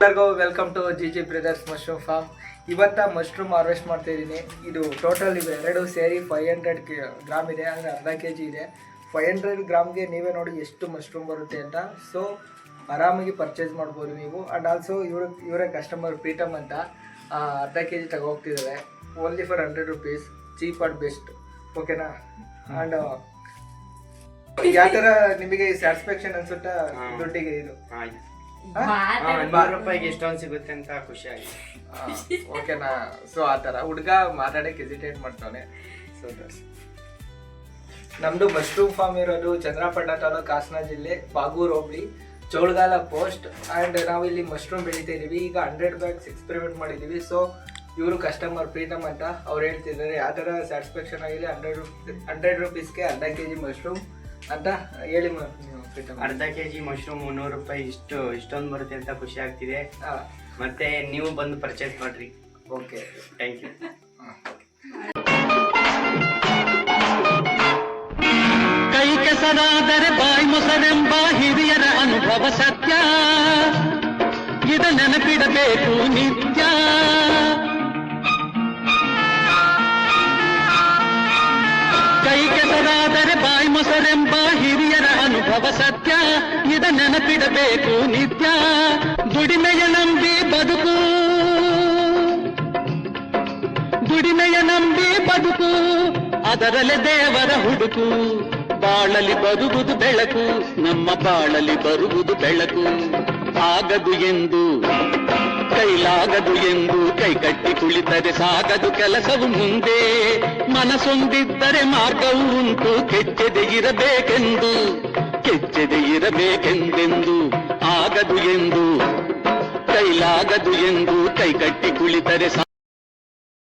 ಎಲ್ಲರಿಗೂ welcome to G brothers mushroom farm. ಇವತ್ತ mushroom harvest ಮಾಡ್ತಾ ಇದ್ದೀನಿ. ಇದು ಟೋಟಲ್ ಇವೆ ಎರಡು ಸೇರಿ 500 ಗ್ರಾಮ್ ಇದೆ, ಅಂದರೆ ಅರ್ಧ kg ಇದೆ. 500 ಗ್ರಾಮ್ಗೆ ನೀವೇ ನೋಡಿ ಎಷ್ಟು ಮಶ್ರೂಮ್ ಬರುತ್ತೆ ಅಂತ. ಸೊ ಆರಾಮಾಗಿ ಪರ್ಚೇಸ್ ಮಾಡ್ಬೋದು ನೀವು. ಆ್ಯಂಡ್ ಆಲ್ಸೋ ಇವರೇ ಕಸ್ಟಮರ್ ಪ್ರೀತಮ್ ಅಂತ ಅರ್ಧ kg ತಗೋಗ್ತಿದ್ದಾರೆ. Only for 100 rupees, cheap and best. ಓಕೆನಾ? ಆ್ಯಂಡ್ ಯಾವ ಥರ ನಿಮಗೆ ಸ್ಯಾಟಿಸ್ಫ್ಯಾಕ್ಷನ್ ಅನ್ಸುತ್ತಾ ದುಡ್ಡಿಗೆ ಇದು? ರೂಪಾಯಿಗೆ ಎಷ್ಟೊಂದು ಸಿಗುತ್ತೆ ಅಂತ ಖುಷಿ ಆಗಿದೆ. ಓಕೆನಾ? ಸೊ ಆ ಥರ ಹುಡುಗ ಮಾತಾಡಕ್ಕೆ ಹೆಸಿಟೇಟ್ ಮಾಡ್ತಾನೆ. ಸೊ ನಮ್ದು ಮಶ್ರೂಮ್ ಫಾರ್ಮ್ ಇರೋದು ಚಂದ್ರಪಟ್ಟಣ ತಾಲೂಕು, ಹಾಸನ ಜಿಲ್ಲೆ, ಬಾಗೂರು ಹೋಬಳಿ, ಚೋಳಗಾಲ ಪೋಸ್ಟ್. ಆ್ಯಂಡ್ ನಾವು ಇಲ್ಲಿ ಮಶ್ರೂಮ್ ಬೆಳೀತಾ ಇದ್ದೀವಿ. ಈಗ 100 ಬ್ಯಾಗ್ಸ್ ಎಕ್ಸ್ಪೆರಿಮೆಂಟ್ ಮಾಡಿದ್ದೀವಿ. ಸೊ ಇವರು ಕಸ್ಟಮರ್ ಪ್ರೀತಮ್ ಅಂತ ಅವ್ರು ಹೇಳ್ತಿದ್ದಾರೆ ಯಾವ ಥರ ಸ್ಯಾಟಿಸ್ಫ್ಯಾಕ್ಷನ್ ಆಗಿದೆ. 100 rupeesಗೆ ಅರ್ಧ kg ಮಶ್ರೂಮ್ ಅಂತ ಹೇಳಿ ಪ್ರೀತಮ್. ಅರ್ಧ kg ಮಶ್ರೂಮ್ 300 ರೂಪಾಯಿ ಇಷ್ಟೊಂದು ಬರುತ್ತೆ ಅಂತ ಖುಷಿ ಆಗ್ತಿದೆ. ಮತ್ತೆ ನೀವು ಬಂದು ಪರ್ಚೇಸ್ ಮಾಡ್ರಿ. Okay, thank you. ಕೈ ಕೆಸರಾದರೆ ಬಾಯಿ ಮೊಸರೆಂಬ ಹಿರಿಯರ ಅನುಭವ ಸತ್ಯ, ಇದ ನೆನಪಿಡಬೇಕು ನಿತ್ಯ. ಕೈ ಕೆಸರಾದರೆ ಬಾಯಿ ಮೊಸರೆಂಬ ಹಿರಿಯರ ಅನುಭವ ಸತ್ಯ, ಇದ ನೆನಪಿಡಬೇಕು ನಿತ್ಯ. ದುಡಿಮೆಯ ನಂಬಿ ಬದುಕು, ದುಡಿಮೆಯ ನಂಬಿ ಬದುಕು, ಅದರಲ್ಲೇ ದೇವರ ಹುಡುಕು. ಬಾಳಲಿ ಬರುವುದು ಬೆಳಕು, ನಮ್ಮ ಬಾಳಲಿ ಬರುವುದು ಬೆಳಕು. ಆಗದು ಎಂದು ಕೈಲಾಗದು ಎಂದು ಕೈ ಕಟ್ಟಿ ಕುಳಿತರೆ ಸಾಗದು ಕೆಲಸವು ಮುಂದೆ. ಮನಸೊಂದಿದ್ದರೆ ಮಾರ್ಗವು ಉಂಟು, ಕೆಚ್ಚದೆ ಇರಬೇಕೆಂದು, ಕೆಚ್ಚದೆ ಇರಬೇಕೆಂದೆಂದು. ಆಗದು ಎಂದು ಕೈಲಾಗದು ಎಂದು ಕೈ ಕಟ್ಟಿ ಕುಳಿತರೆ